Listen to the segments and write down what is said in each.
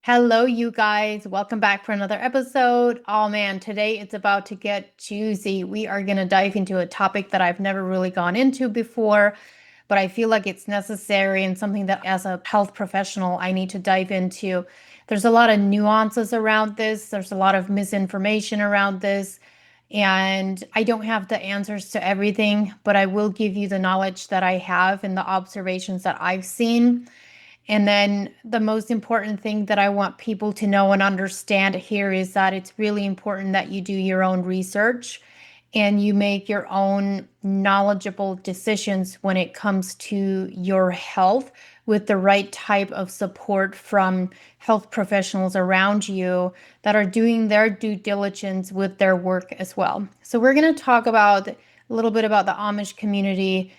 Hello, you guys. Welcome back for another episode. Oh man, today it's about to get juicy. We are going to dive into a topic that I've never really gone into before, but I feel like it's necessary and something that as a health professional I need to dive into. There's a lot of nuances around this, there's a lot of misinformation around this, and I don't have the answers to everything, but I will give you the knowledge that I have and the observations that I've seen. And then the most important thing that I want people to know and understand here is that it's really important that you do your own research and you make your own knowledgeable decisions when it comes to your health with the right type of support from health professionals around you that are doing their due diligence with their work as well. So we're going to talk about a little bit about the Amish community,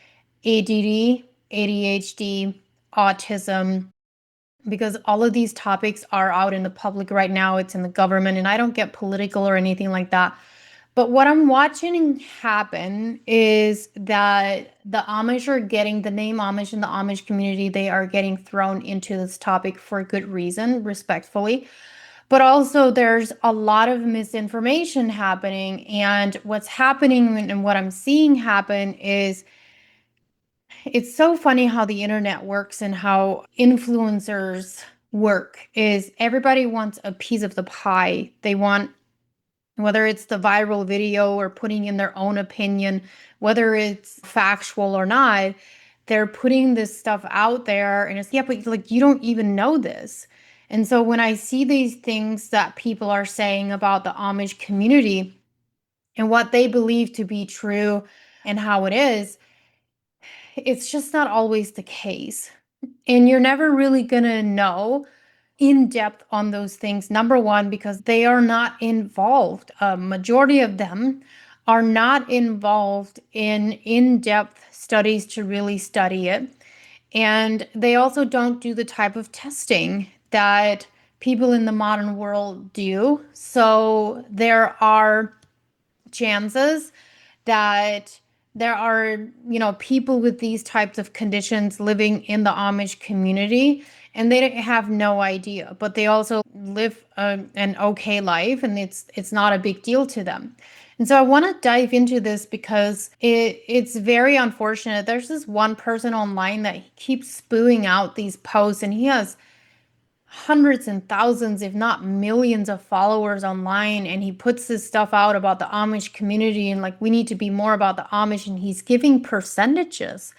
ADD, ADHD, autism, because all of these topics are out in the public right now. It's in the government, and I don't get political or anything like that. But what I'm watching happen is that the Amish are getting the name Amish in the Amish community, they are getting thrown into this topic for good reason, respectfully. But also, there's a lot of misinformation happening. And what's happening and what I'm seeing happen is it's so funny how the internet works and how influencers work is everybody wants a piece of the pie. They want, whether it's the viral video or putting in their own opinion, whether it's factual or not, they're putting this stuff out there and it's, yeah, but like you don't even know this. And so when I see these things that people are saying about the Amish community and what they believe to be true and how it is, it's just not always the case. And you're never really going to know in depth on those things. Number one, because they are not involved. A majority of them are not involved in depth studies to really study it. And they also don't do the type of testing that people in the modern world do. So there are chances that there are, people with these types of conditions living in the Amish community and they have no idea, but they also live an okay life and it's not a big deal to them. And so I want to dive into this because it's very unfortunate. There's this one person online that keeps spewing out these posts and he has hundreds and thousands, if not millions of followers online. And he puts this stuff out about the Amish community and like, we need to be more about the Amish. And he's giving percentages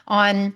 on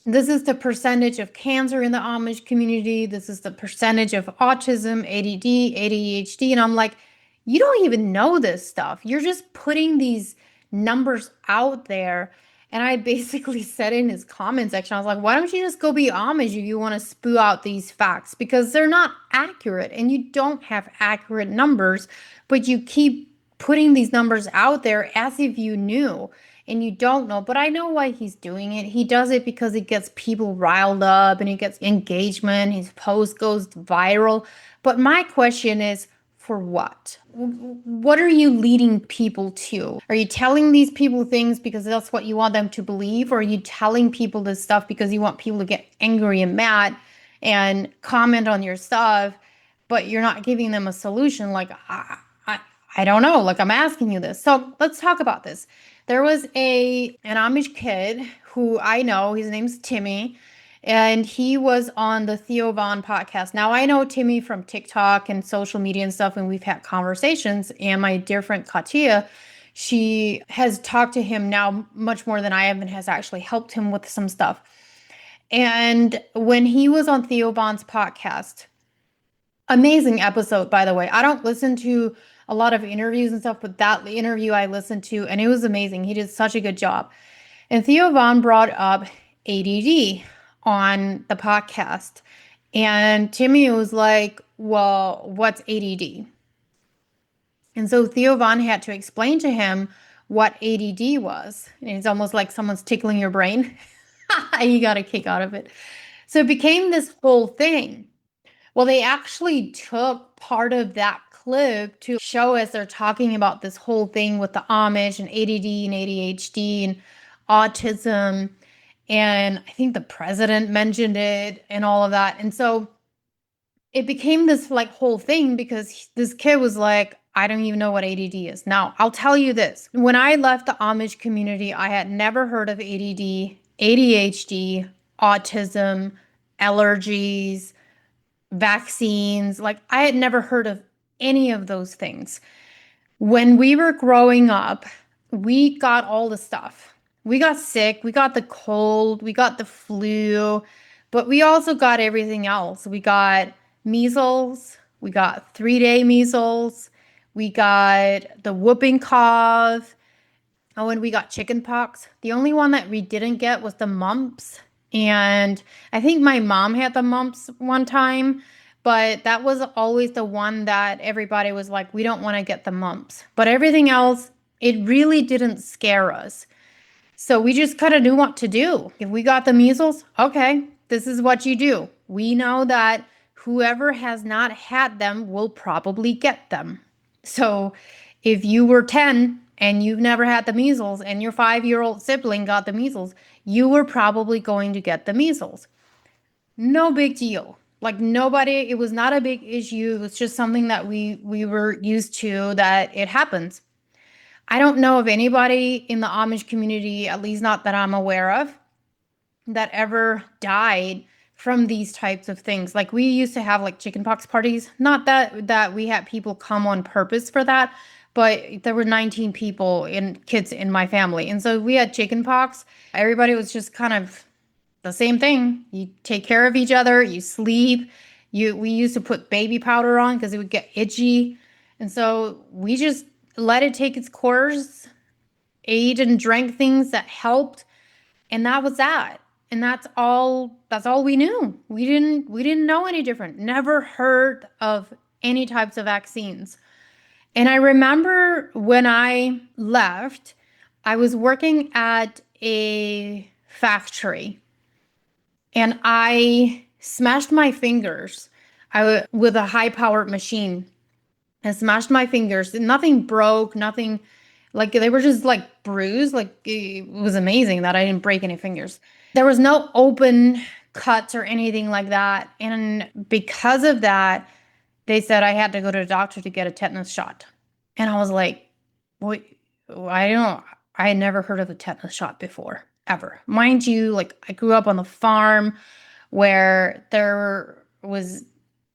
this is the percentage of cancer in the Amish community. This is the percentage of autism, ADD, ADHD. And I'm like, you don't even know this stuff. You're just putting these numbers out there. And I basically said in his comment section, I was like, why don't you just go be Amish if you want to spew out these facts? Because they're not accurate and you don't have accurate numbers, but you keep putting these numbers out there as if you knew and you don't know. But I know why he's doing it. He does it because it gets people riled up and it gets engagement. His post goes viral. But my question is, for what? What are you leading people to? Are you telling these people things because that's what you want them to believe? Or are you telling people this stuff because you want people to get angry and mad and comment on your stuff, but you're not giving them a solution? Like, I don't know. Like, I'm asking you this. So let's talk about this. There was an Amish kid who I know, his name's Timmy, and he was on the Theo Vaughn podcast. Now I know Timmy from TikTok and social media and stuff, and we've had conversations. And my dear friend Katia, she has talked to him now much more than I have and has actually helped him with some stuff. And when he was on Theo Vaughn's podcast, amazing episode, by the way. I don't listen to a lot of interviews and stuff, but that interview I listened to, and it was amazing. He did such a good job. And Theo Vaughn brought up ADD on the podcast. And Timmy was like, well, what's ADD? And so Theo Vaughn had to explain to him what ADD was. And it's almost like someone's tickling your brain. You got a kick out of it. So it became this whole thing. Well, they actually took part of that clip to show us they're talking about this whole thing with the Amish and ADD and ADHD and autism. And I think the president mentioned it and all of that. And so it became this like whole thing because this kid was like, I don't even know what ADD is. Now, I'll tell you this. When I left the Amish community, I had never heard of ADD, ADHD, autism, allergies, vaccines. Like, I had never heard of any of those things. When we were growing up, we got all the stuff. We got sick, we got the cold, we got the flu, but we also got everything else. We got measles, we got 3-day measles, we got the whooping cough, oh, and we got chicken pox. The only one that we didn't get was the mumps. And I think my mom had the mumps one time, but that was always the one that everybody was like, we don't want to get the mumps. But everything else, it really didn't scare us. So we just kind of knew what to do. If we got the measles, okay, this is what you do. We know that whoever has not had them will probably get them. So if you were 10 and you've never had the measles and your 5-year-old sibling got the measles, you were probably going to get the measles. No big deal. Like nobody, it was not a big issue. It was just something that we were used to that it happens. I don't know of anybody in the Amish community, at least not that I'm aware of, that ever died from these types of things. Like we used to have like chickenpox parties. Not that we had people come on purpose for that, but there were 19 people and kids in my family. And so we had chickenpox. Everybody was just kind of the same thing. You take care of each other, you sleep. We used to put baby powder on because it would get itchy. And so we just let it take its course, ate and drank things that helped, and that was that. And that's all we knew. We didn't know any different. Never heard of any types of vaccines. And I remember when I left, I was working at a factory and I smashed my fingers with a high powered machine. I smashed my fingers. Nothing broke, nothing like they were just like bruised. Like it was amazing that I didn't break any fingers. There was no open cuts or anything like that. And because of that, they said I had to go to the doctor to get a tetanus shot. And I was like, what? I had never heard of a tetanus shot before, ever. Mind you, like I grew up on the farm where there was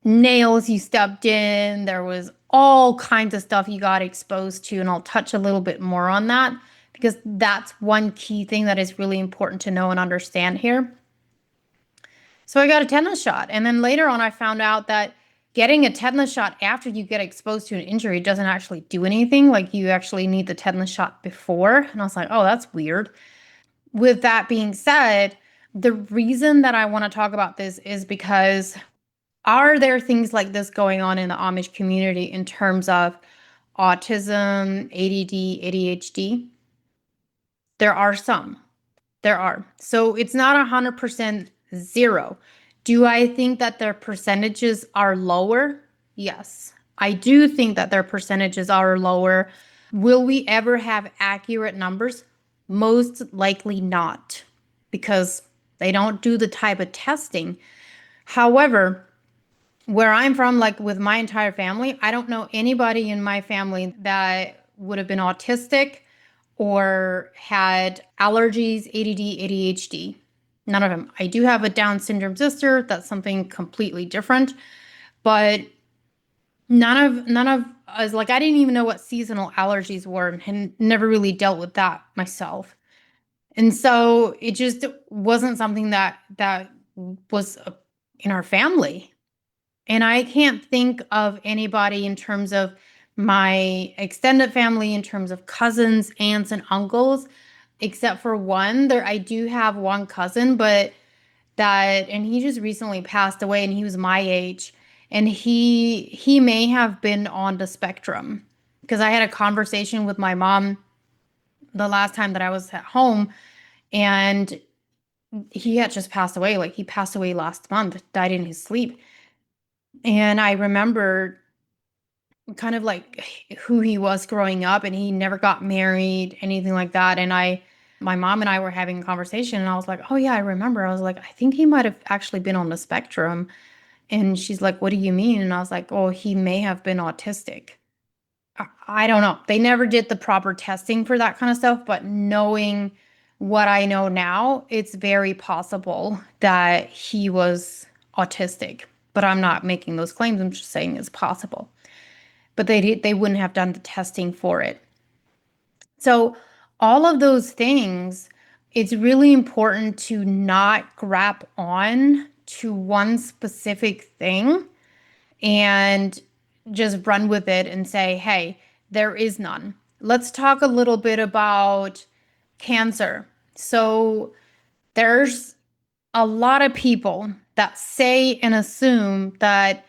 nails you stepped in, there was all kinds of stuff you got exposed to, and I'll touch a little bit more on that because that's one key thing that is really important to know and understand here. So I got a tetanus shot, and then later on I found out that getting a tetanus shot after you get exposed to an injury doesn't actually do anything. Like you actually need the tetanus shot before. And I was like, oh, that's weird. With that being said, the reason that I want to talk about this is because are there things like this going on in the Amish community in terms of autism, ADD, ADHD? There are some. There are. So it's not 100% zero. Do I think that their percentages are lower? Yes. I do think that their percentages are lower. Will we ever have accurate numbers? Most likely not, because they don't do the type of testing. However, where I'm from, like with my entire family, I don't know anybody in my family that would have been autistic or had allergies, ADD, ADHD. None of them. I do have a Down syndrome sister. That's something completely different. But none of us, like I didn't even know what seasonal allergies were and never really dealt with that myself. And so it just wasn't something that was in our family. And I can't think of anybody in terms of my extended family, in terms of cousins, aunts, and uncles, except for one. There, I do have one cousin, but and he just recently passed away, and he was my age, and he may have been on the spectrum because I had a conversation with my mom the last time that I was at home, and he had just passed away. Like he passed away last month, died in his sleep. And I remember kind of like who he was growing up, and he never got married, anything like that. And my mom and I were having a conversation, and I was like, oh yeah, I remember. I was like, I think he might have actually been on the spectrum And she's like, what do you mean? And I was like, oh, he may have been autistic. I don't know. They never did the proper testing for that kind of stuff, but knowing what I know now, it's very possible that he was autistic. But I'm not making those claims. I'm just saying it's possible. But they wouldn't have done the testing for it. So all of those things, it's really important to not grab on to one specific thing and just run with it and say, hey, there is none. Let's talk a little bit about cancer. So there's a lot of people that say and assume that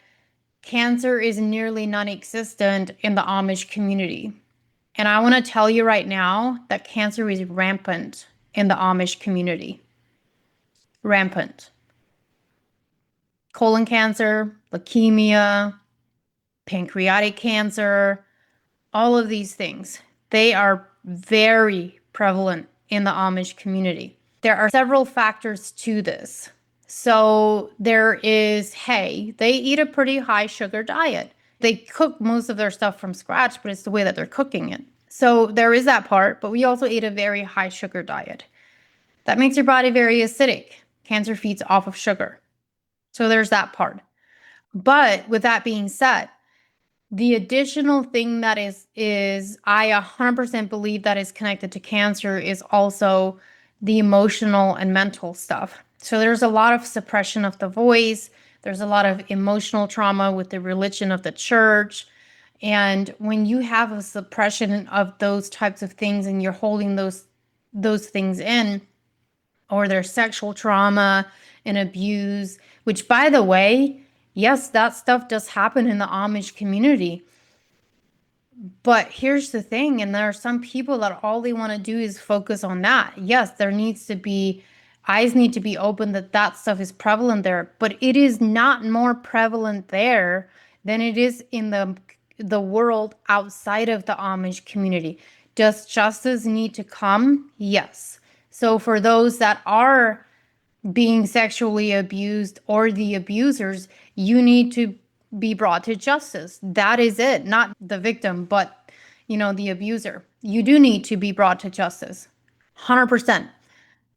cancer is nearly non-existent in the Amish community. And I want to tell you right now that cancer is rampant in the Amish community. Rampant. Colon cancer, leukemia, pancreatic cancer, all of these things, they are very prevalent in the Amish community. There are several factors to this. So there is, hey, they eat a pretty high sugar diet. They cook most of their stuff from scratch, but it's the way that they're cooking it. So there is that part, but we also eat a very high sugar diet. That makes your body very acidic. Cancer feeds off of sugar. So there's that part. But with that being said, the additional thing that is I 100% believe that is connected to cancer is also the emotional and mental stuff. So there's a lot of suppression of the voice. There's a lot of emotional trauma with the religion of the church. And when you have a suppression of those types of things and you're holding those things in, or there's sexual trauma and abuse, which by the way, yes, that stuff does happen in the Amish community. But here's the thing, and there are some people that all they want to do is focus on that. Yes, there needs to be, eyes need to be open that that stuff is prevalent there, but it is not more prevalent there than it is in the world outside of the Amish community. Does justice need to come? Yes. So for those that are being sexually abused or the abusers, you need to be brought to justice. That is it. Not the victim, but the abuser. You do need to be brought to justice. 100%.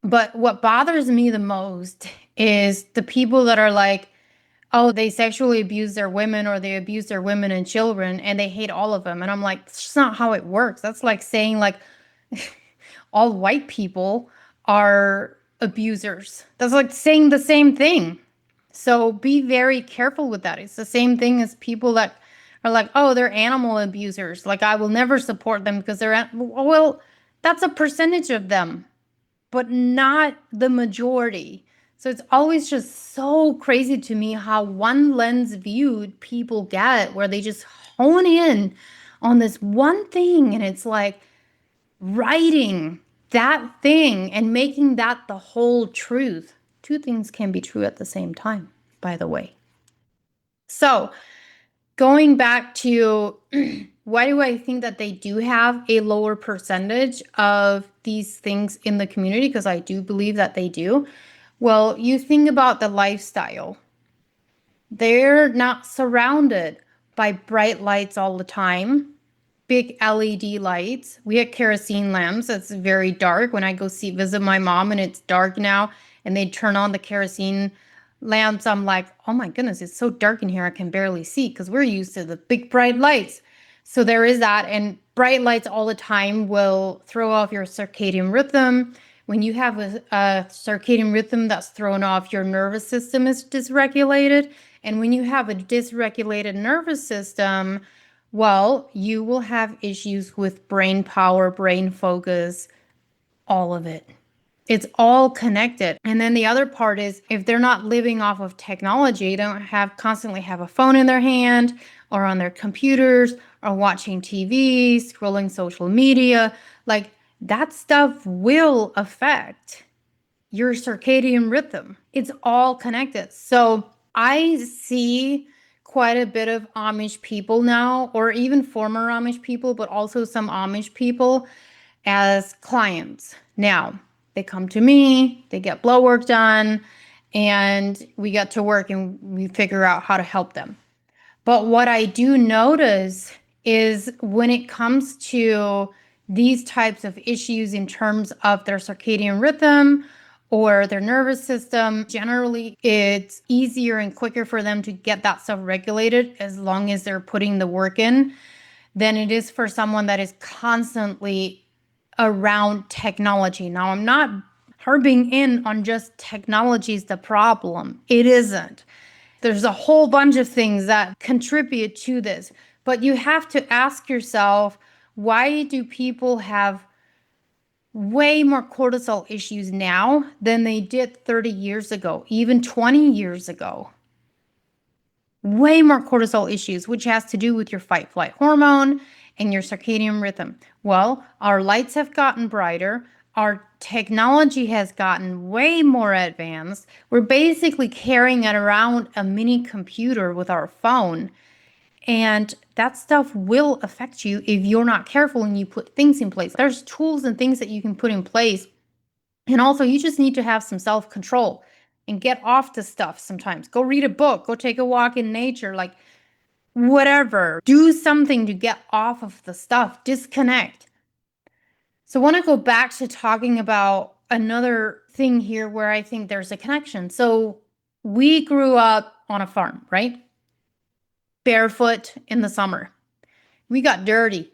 But what bothers me the most is the people that are like, oh, they sexually abuse their women or they abuse their women and children and they hate all of them. And I'm like, that's just not how it works. That's like saying like all white people are abusers. That's like saying the same thing. So be very careful with that. It's the same thing as people that are like, oh, they're animal abusers. Like, I will never support them because well, that's a percentage of them, but not the majority. So it's always just so crazy to me how one lens viewed people get where they just hone in on this one thing. And it's like, writing that thing and making that the whole truth. Two things can be true at the same time, by the way. So going back to why do I think that they do have a lower percentage of these things in the community? Because I do believe that they do. Well, you think about the lifestyle. They're not surrounded by bright lights all the time. Big LED lights. We had kerosene lamps. It's very dark. When I go visit my mom and it's dark now and they turn on the kerosene lamps, I'm like, oh my goodness, it's so dark in here. I can barely see because we're used to the big bright lights. So there is that. And bright lights all the time will throw off your circadian rhythm. When you have a circadian rhythm that's thrown off, your nervous system is dysregulated. And when you have a dysregulated nervous system, well, you will have issues with brain power, brain focus, all of it. It's all connected. And then the other part is if they're not living off of technology, don't constantly have a phone in their hand or on their computers or watching TV, scrolling social media, like that stuff will affect your circadian rhythm. It's all connected. So I see quite a bit of Amish people now, or even former Amish people, but also some Amish people as clients. Now, they come to me, they get blood work done, and we get to work and we figure out how to help them. But what I do notice is when it comes to these types of issues in terms of their circadian rhythm or their nervous system, generally it's easier and quicker for them to get that stuff regulated as long as they're putting the work in than it is for someone that is constantly around technology. Now, I'm not harping in on just technology is the problem. It isn't. There's a whole bunch of things that contribute to this, but you have to ask yourself, why do people have way more cortisol issues now than they did 30 years ago, even 20 years ago? Way more cortisol issues, which has to do with your fight flight hormone and your circadian rhythm. Well, our lights have gotten brighter. Our technology has gotten way more advanced. We're basically carrying it around a mini computer with our phone. And that stuff will affect you if you're not careful and you put things in place. There's tools and things that you can put in place. And also, you just need to have some self control and get off the stuff sometimes. Go read a book, go take a walk in nature, like whatever. Do something to get off of the stuff, disconnect. So, I want to go back to talking about another thing here where I think there's a connection. So, we grew up on a farm, right? Barefoot in the summer. We got dirty.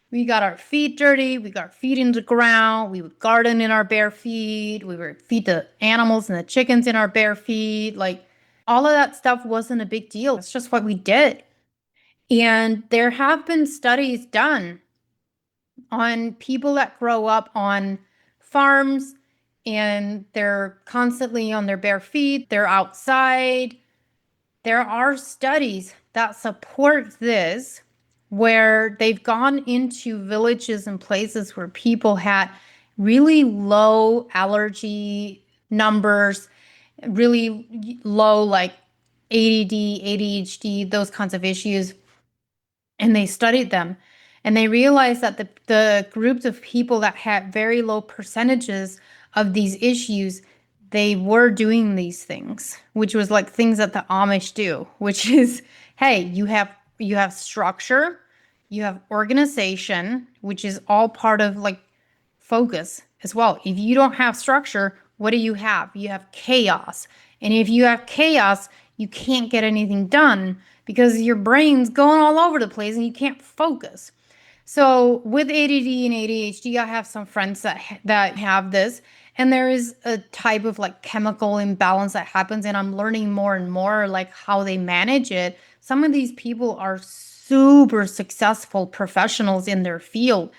We got our feet dirty. We got our feet in the ground. We would garden in our bare feet. We would feed the animals and the chickens in our bare feet. Like all of that stuff wasn't a big deal. It's just what we did. And there have been studies done on people that grow up on farms and they're constantly on their bare feet. They're outside. There are studies that support this where they've gone into villages and places where people had really low allergy numbers, really low like ADD, ADHD, those kinds of issues. And they studied them and they realized that the groups of people that had very low percentages of these issues, they were doing these things, which was like things that the Amish do, which is, hey, you have structure, you have organization, which is all part of like focus as well. If you don't have structure, what do you have? You have chaos. And if you have chaos, you can't get anything done because your brain's going all over the place and you can't focus. So with ADD and ADHD, I have some friends that have this, and there is a type of like chemical imbalance that happens, and I'm learning more and more like how they manage it. Some of these people are super successful professionals in their field,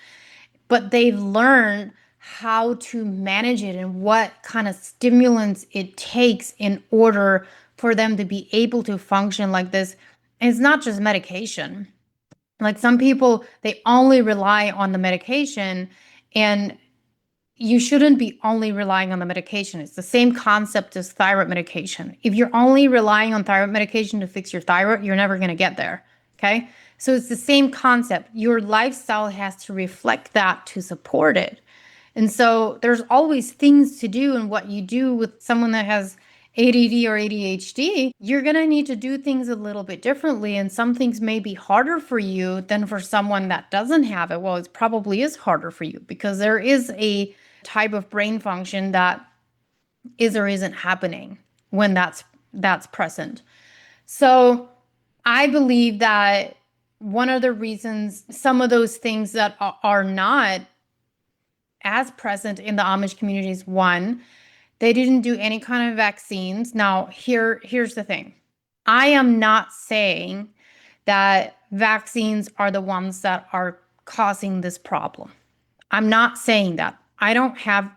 but they've learned how to manage it and what kind of stimulants it takes in order for them to be able to function like this. And it's not just medication. Like some people, they only rely on the medication, and you shouldn't be only relying on the medication. It's the same concept as thyroid medication. If you're only relying on thyroid medication to fix your thyroid, you're never going to get there. Okay. So it's the same concept. Your lifestyle has to reflect that to support it. And so there's always things to do, and what you do with someone that has ADD or ADHD, you're going to need to do things a little bit differently. And some things may be harder for you than for someone that doesn't have it. Well, it probably is harder for you because there is a type of brain function that is or isn't happening when that's present. So I believe that one of the reasons some of those things that are not as present in the Amish community is one, they didn't do any kind of vaccines. Now, here's the thing. I am not saying that vaccines are the ones that are causing this problem. I'm not saying that. I don't have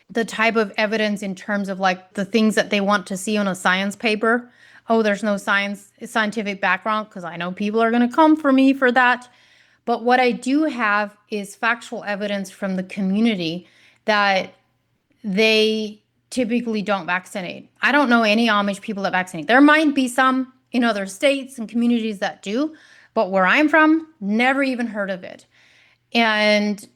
the type of evidence in terms of like the things that they want to see on a science paper. Oh, there's no scientific background, because I know people are going to come for me for that. But what I do have is factual evidence from the community that they typically don't vaccinate. I don't know any Amish people that vaccinate. There might be some in other states and communities that do, but where I'm from, never even heard of it. And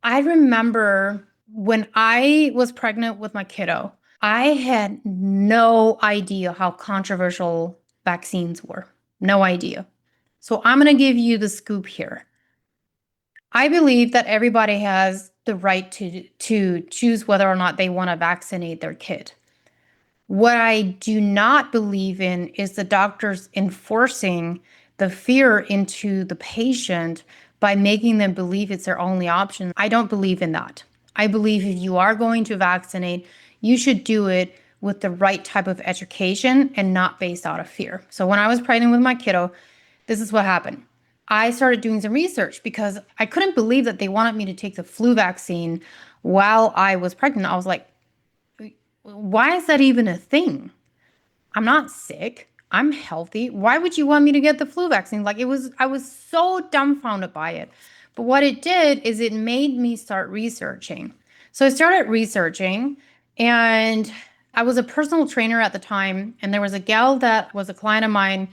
I remember when I was pregnant with my kiddo, I had no idea how controversial vaccines were. No idea. So I'm going to give you the scoop here. I believe that everybody has the right to choose whether or not they want to vaccinate their kid. What I do not believe in is the doctors enforcing the fear into the patient by making them believe it's their only option. I don't believe in that. I believe if you are going to vaccinate, you should do it with the right type of education and not based out of fear. So when I was pregnant with my kiddo, this is what happened. I started doing some research because I couldn't believe that they wanted me to take the flu vaccine while I was pregnant. I was like, why is that even a thing? I'm not sick. I'm healthy. Why would you want me to get the flu vaccine? I was so dumbfounded by it. But what it did is it made me start researching. So I started researching, and I was a personal trainer at the time. And there was a gal that was a client of mine,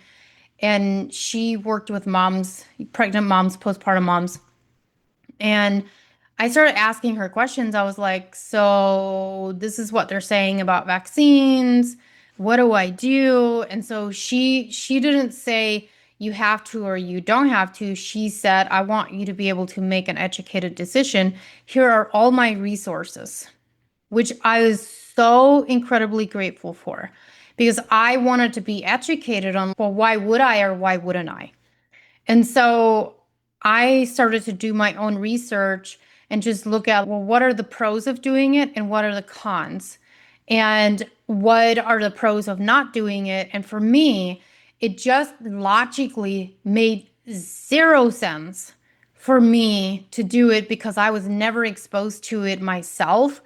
and she worked with moms, pregnant moms, postpartum moms. And I started asking her questions. I was like, so this is what they're saying about vaccines. What do I do? And so she didn't say you have to or you don't have to. She said, I want you to be able to make an educated decision. Here are all my resources, which I was so incredibly grateful for because I wanted to be educated on, well, why would I or why wouldn't I? And so I started to do my own research and just look at, well, what are the pros of doing it and what are the cons? And what are the pros of not doing it? And for me, it just logically made zero sense for me to do it because I was never exposed to it myself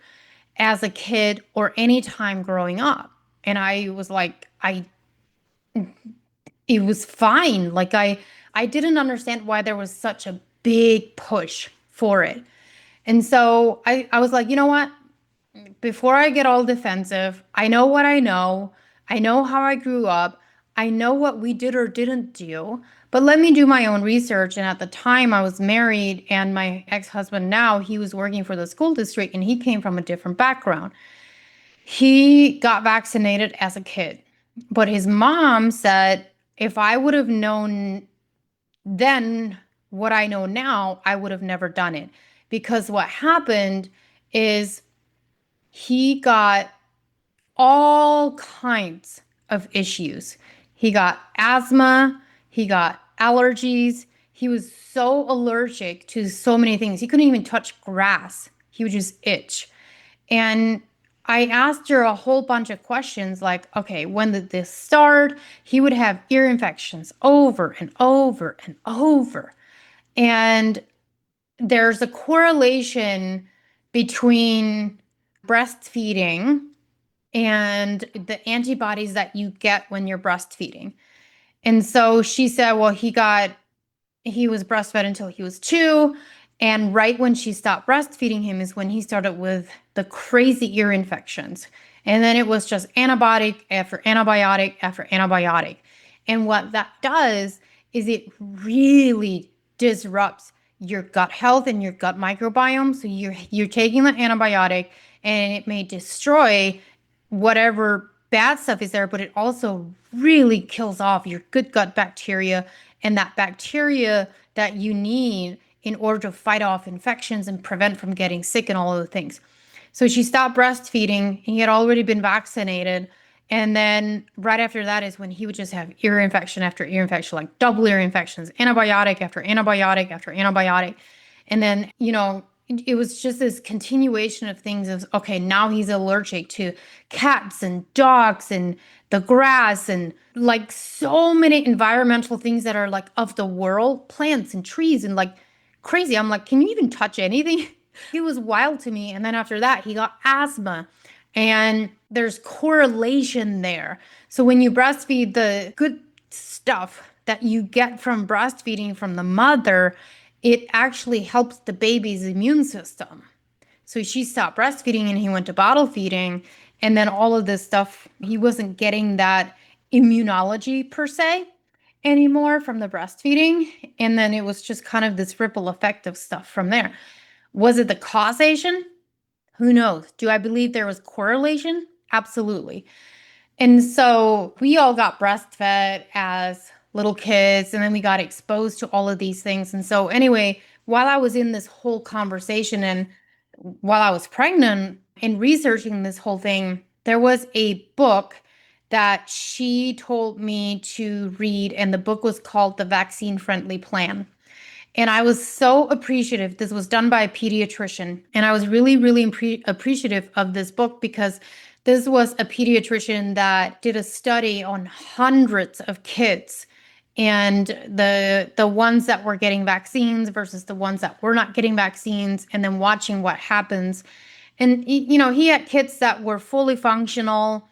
as a kid or any time growing up. And I was like, it was fine. I didn't understand why there was such a big push for it. And so I was like, you know what? Before I get all defensive, I know what I know. I know how I grew up. I know what we did or didn't do. But let me do my own research. And at the time I was married and my ex-husband now, he was working for the school district and he came from a different background. He got vaccinated as a kid. But his mom said, if I would have known then what I know now, I would have never done it. Because what happened is he got all kinds of issues. He got asthma, he got allergies. He was so allergic to so many things. He couldn't even touch grass. He would just itch. And I asked her a whole bunch of questions like, okay, when did this start? He would have ear infections over and over and over. And there's a correlation between breastfeeding and the antibodies that you get when you're breastfeeding. And so she said, well, he was breastfed until he was 2. And right when she stopped breastfeeding him is when he started with the crazy ear infections. And then it was just antibiotic after antibiotic after antibiotic. And what that does is it really disrupts your gut health and your gut microbiome. So you're taking the antibiotic and it may destroy whatever bad stuff is there, but it also really kills off your good gut bacteria and that bacteria that you need in order to fight off infections and prevent from getting sick and all of the things. So she stopped breastfeeding. He had already been vaccinated. And then right after that is when he would just have ear infection after ear infection, like double ear infections, antibiotic after antibiotic after antibiotic. And then, it was just this continuation of things of, okay, now he's allergic to cats and dogs and the grass and like so many environmental things that are like of the world, plants and trees and like crazy. I'm like, can you even touch anything? He was wild to me. And then after that, he got asthma. And there's correlation there. So when you breastfeed, the good stuff that you get from breastfeeding from the mother, it actually helps the baby's immune system. So she stopped breastfeeding and he went to bottle feeding. And then all of this stuff, he wasn't getting that immunology per se anymore from the breastfeeding. And then it was just kind of this ripple effect of stuff from there. Was it the causation? Who knows? Do I believe there was correlation? Absolutely. And so we all got breastfed as little kids, and then we got exposed to all of these things. And so, anyway, while I was in this whole conversation and while I was pregnant and researching this whole thing, there was a book that she told me to read, and the book was called The Vaccine Friendly Plan. And I was so appreciative. This was done by a pediatrician. And I was really, really appreciative of this book because this was a pediatrician that did a study on hundreds of kids and the ones that were getting vaccines versus the ones that were not getting vaccines, and then watching what happens. And he had kids that were fully functional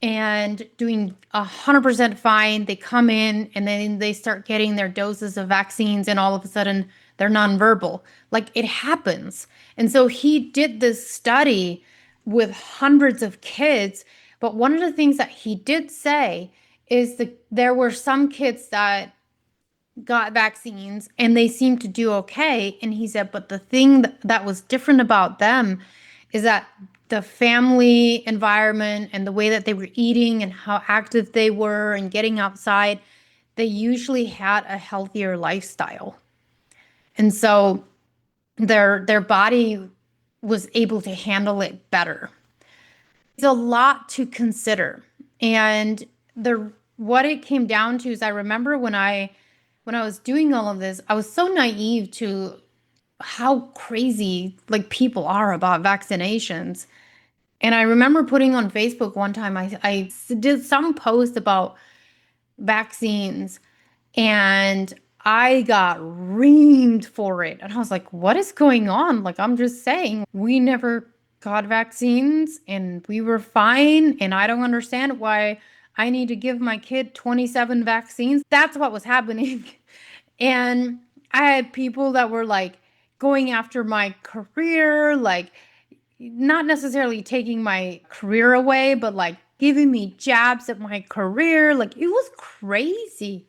and doing 100% fine. They come in and then they start getting their doses of vaccines, and all of a sudden they're nonverbal. Like, it happens. And so he did this study with hundreds of kids. But one of the things that he did say is that there were some kids that got vaccines and they seemed to do okay. And he said, but the thing that was different about them is that the family environment and the way that they were eating and how active they were and getting outside, they usually had a healthier lifestyle. And so their body was able to handle it better. It's a lot to consider. And the what it came down to is, I remember when I was doing all of this, I was so naive to how crazy like people are about vaccinations. And I remember putting on Facebook one time, I did some post about vaccines, and I got reamed for it. And I was like, what is going on? Like, I'm just saying, we never got vaccines and we were fine. And I don't understand why I need to give my kid 27 vaccines. That's what was happening. And I had people that were like going after my career, like not necessarily taking my career away, but like giving me jabs at my career. Like, it was crazy.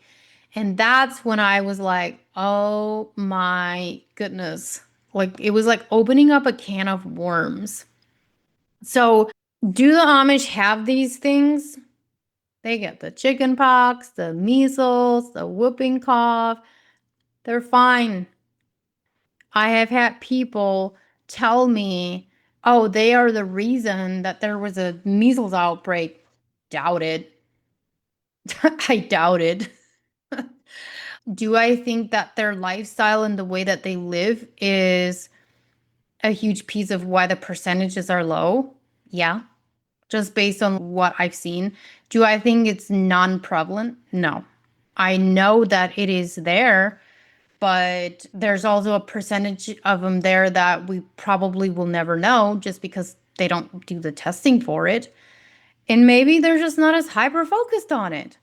And that's when I was like, oh my goodness. Like, it was like opening up a can of worms. So, do the Amish have these things? They get the chicken pox, the measles, the whooping cough. They're fine. I have had people tell me, oh, they are the reason that there was a measles outbreak. Doubt it. I doubt it. Do I think that their lifestyle and the way that they live is a huge piece of why the percentages are low? Yeah, just based on what I've seen. Do I think it's non-prevalent? No. I know that it is there, but there's also a percentage of them there that we probably will never know just because they don't do the testing for it. And maybe they're just not as hyper focused on it.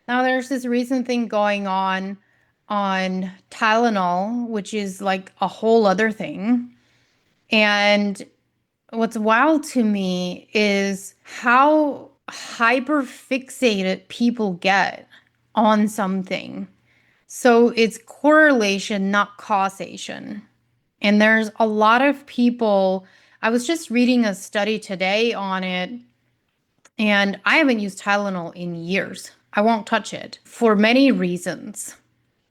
Now, there's this recent thing going on Tylenol, which is like a whole other thing. And what's wild to me is how hyper fixated people get on something. So it's correlation, not causation. And there's a lot of people. I was just reading a study today on it, and I haven't used Tylenol in years. I won't touch it for many reasons.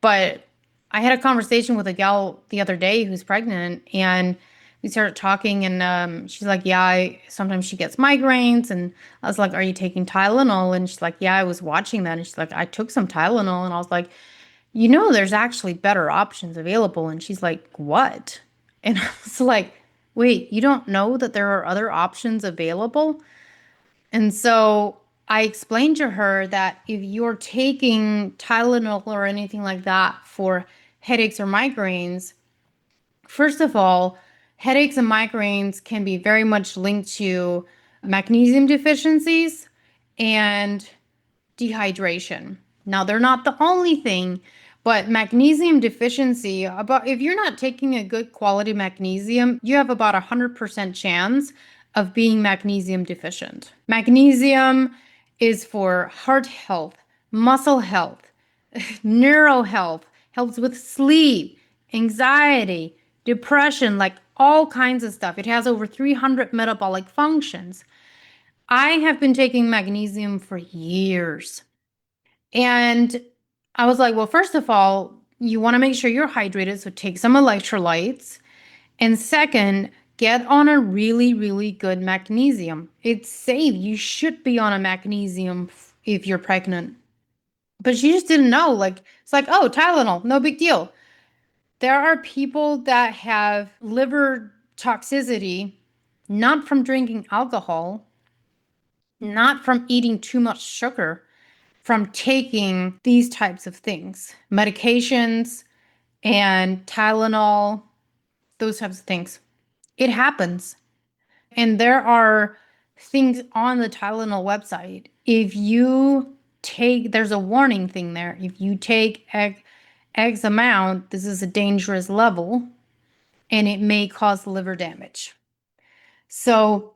But I had a conversation with a gal the other day who's pregnant, and we started talking, and she's like, yeah, sometimes she gets migraines. And I was like, are you taking Tylenol? And she's like, yeah, I was watching that. And she's like, I took some Tylenol. And I was like, there's actually better options available. And she's like, what? And I was like, wait, you don't know that there are other options available? And so I explained to her that if you're taking Tylenol or anything like that for headaches or migraines, first of all, headaches and migraines can be very much linked to magnesium deficiencies and dehydration. Now, they're not the only thing, but magnesium deficiency, about if you're not taking a good quality magnesium, you have about 100% chance of being magnesium deficient. Magnesium is for heart health, muscle health, neuro health, helps with sleep, anxiety, depression, like all kinds of stuff. It has over 300 metabolic functions. I have been taking magnesium for years. And I was like, well, first of all, you want to make sure you're hydrated. So take some electrolytes. And second, get on a really, really good magnesium. It's safe. You should be on a magnesium if you're pregnant. But she just didn't know. Like, it's like, oh, Tylenol, no big deal. There are people that have liver toxicity, not from drinking alcohol, not from eating too much sugar, from taking these types of things, medications and Tylenol, those types of things. It happens. And there are things on the Tylenol website. If you take, there's a warning thing there. If you take X amount, this is a dangerous level and it may cause liver damage. So,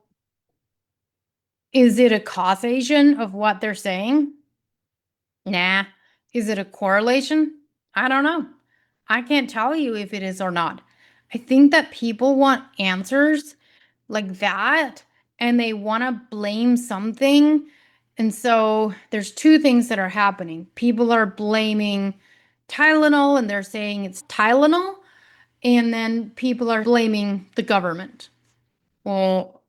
is it a causation of what they're saying? Nah. Is it a correlation? I don't know. I can't tell you if it is or not. I think that people want answers like that and they want to blame something. And so there's two things that are happening. People are blaming Tylenol and they're saying it's Tylenol, and then people are blaming the government. Well,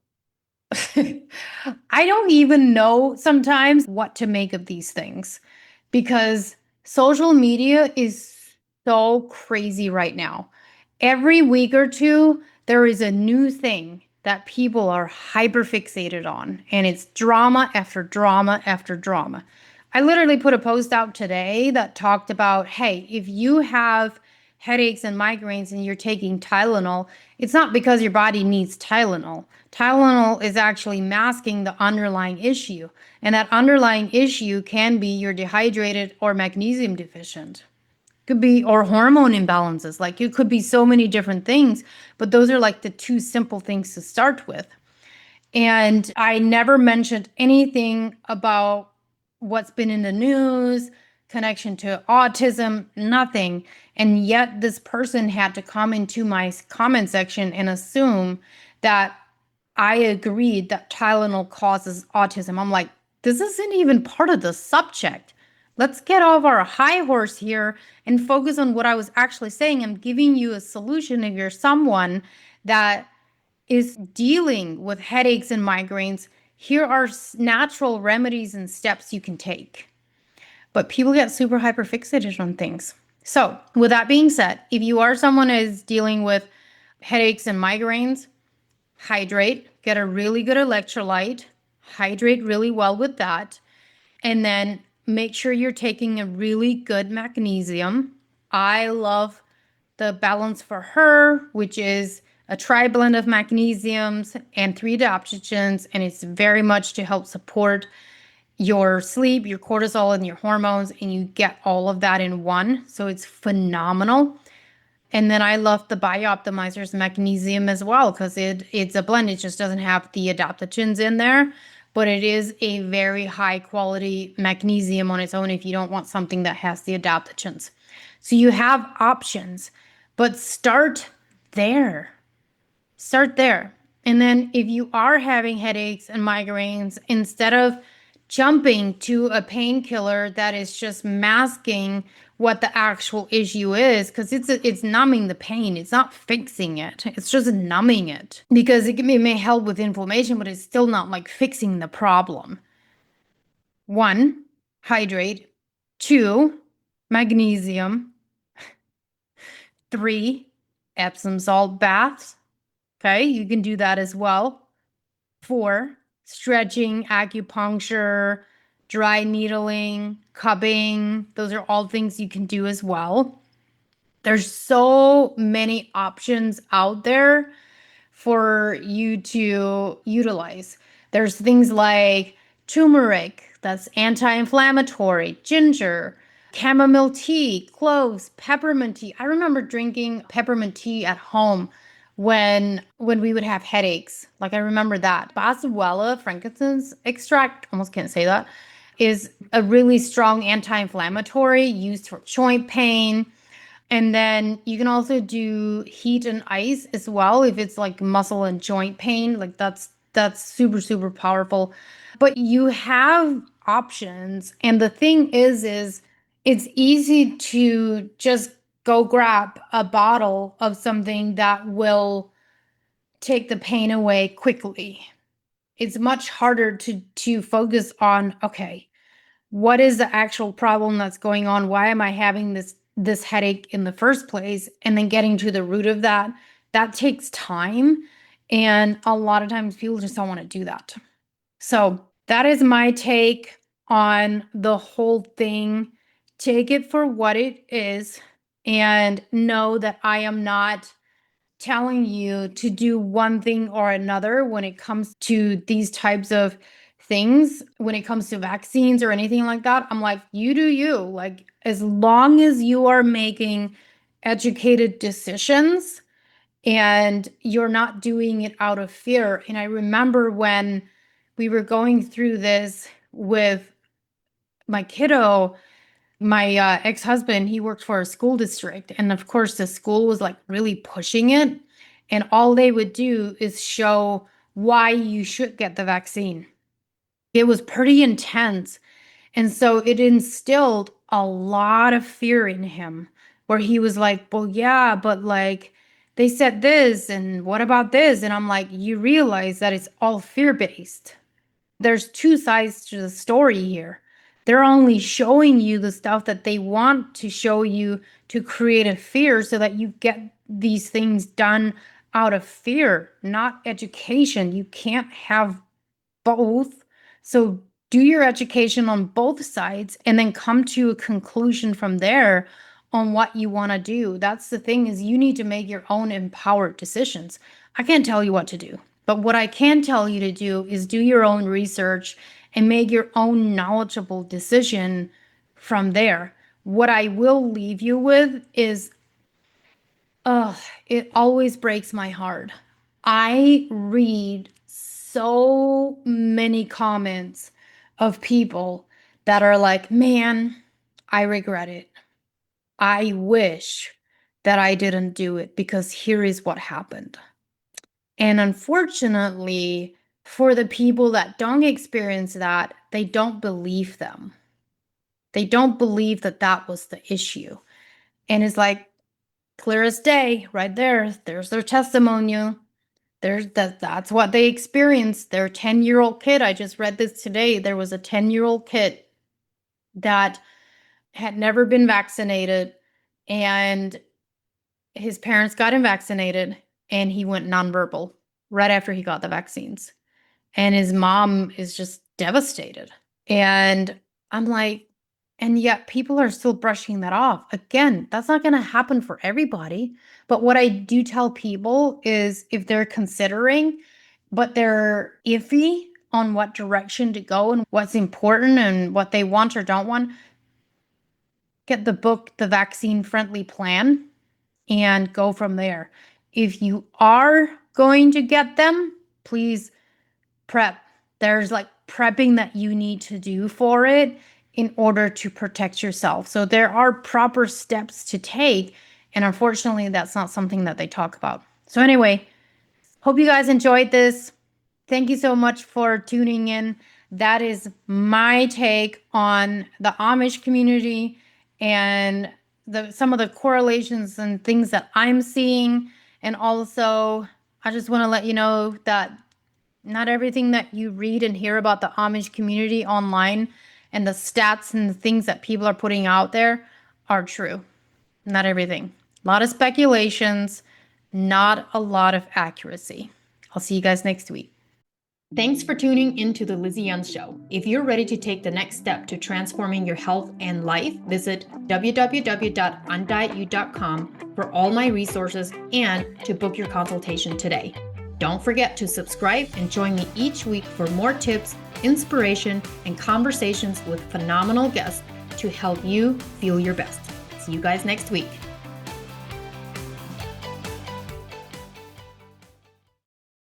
I don't even know sometimes what to make of these things because social media is so crazy right now. Every week or two, there is a new thing that people are hyper fixated on, and it's drama after drama after drama. I literally put a post out today that talked about, hey, if you have headaches and migraines and you're taking Tylenol, it's not because your body needs Tylenol. Tylenol is actually masking the underlying issue, and that underlying issue can be you're dehydrated or magnesium deficient. Could be, or hormone imbalances. Like it could be so many different things, but those are like the two simple things to start with. And I never mentioned anything about what's been in the news, connection to autism, nothing. And yet this person had to come into my comment section and assume that I agreed that Tylenol causes autism. I'm like, this isn't even part of the subject. Let's get off our high horse here and focus on what I was actually saying. I'm giving you a solution if you're someone that is dealing with headaches and migraines. Here are natural remedies and steps you can take. But people get super hyper fixated on things. So, with that being said, if you are someone who is dealing with headaches and migraines, hydrate, get a really good electrolyte, hydrate really well with that, and then make sure you're taking a really good magnesium. I love the balance for her, which is a tri blend of magnesiums and 3 adaptogens, and it's very much to help support your sleep, your cortisol, and your hormones, and you get all of that in one. So it's phenomenal. And then I love the BioOptimizer's magnesium as well because it's a blend. It just doesn't have the adaptogens in there, but it is a very high quality magnesium on its own if you don't want something that has the adaptogens. So you have options, but start there. Start there. And then if you are having headaches and migraines, instead of jumping to a painkiller that is just masking what the actual issue is, because it's numbing the pain, it's not fixing it, it's just numbing it, because it may help with inflammation, but it's still not like fixing the problem. 1, hydrate. 2, magnesium. 3, Epsom salt baths. Okay, you can do that as well. 4, stretching, acupuncture, dry needling, cupping. Those are all things you can do as well. There's so many options out there for you to utilize. There's things like turmeric, that's anti-inflammatory, ginger, chamomile tea, cloves, peppermint tea. I remember drinking peppermint tea at home when we would have headaches. Like I remember that. Boswellia, frankincense extract, almost can't say that, is a really strong anti-inflammatory used for joint pain. And then you can also do heat and ice as well if it's like muscle and joint pain. Like That's super, super powerful. But you have options. And the thing is it's easy to just go grab a bottle of something that will take the pain away quickly. It's much harder to focus on, okay, what is the actual problem that's going on? Why am I having this headache in the first place? And then getting to the root of that, that takes time. And a lot of times people just don't want to do that. So that is my take on the whole thing. Take it for what it is and know that I am not telling you to do one thing or another when it comes to these types of things. When it comes to vaccines or anything like that, I'm like, you do you. Like, as long as you are making educated decisions and you're not doing it out of fear. And I remember when we were going through this with my kiddo, my ex-husband, he worked for a school district. And of course, the school was like really pushing it. And all they would do is show why you should get the vaccine. It was pretty intense. And so it instilled a lot of fear in him, where he was like, well, yeah, but like they said this, and what about this? And I'm like, you realize that it's all fear-based. There's two sides to the story here. They're only showing you the stuff that they want to show you to create a fear so that you get these things done out of fear, not education. You can't have both. So do your education on both sides and then come to a conclusion from there on what you want to do. That's the thing, is you need to make your own empowered decisions. I can't tell you what to do, but what I can tell you to do is do your own research and make your own knowledgeable decision from there. What I will leave you with is, it always breaks my heart. I read so many comments of people that are like, man, I regret it. I wish that I didn't do it because here is what happened. And unfortunately, for the people that don't experience that, they don't believe them. They don't believe that that was the issue. And it's like, clear as day, right there. There's their testimonial. That's what they experienced. Their 10-year-old kid. I just read this today. There was a 10-year-old kid that had never been vaccinated, and his parents got him vaccinated, and he went nonverbal right after he got the vaccines. And his mom is just devastated. And I'm like, and yet people are still brushing that off. Again, that's not going to happen for everybody. But what I do tell people is, if they're considering, but they're iffy on what direction to go and what's important and what they want or don't want, get the book, The Vaccine Friendly Plan, and go from there. If you are going to get them, please prep. There's like prepping that you need to do for it in order to protect yourself. So there are proper steps to take. And unfortunately, that's not something that they talk about. So anyway, hope you guys enjoyed this. Thank you so much for tuning in. That is my take on the Amish community and some of the correlations and things that I'm seeing. And also, I just want to let you know that not everything that you read and hear about the Amish community online and the stats and the things that people are putting out there are true. Not everything. A lot of speculations, not a lot of accuracy. I'll see you guys next week. Thanks for tuning into the Lizzie Young Show. If you're ready to take the next step to transforming your health and life, visit www.undietyou.com for all my resources and to book your consultation today. Don't forget to subscribe and join me each week for more tips, inspiration, and conversations with phenomenal guests to help you feel your best. See you guys next week.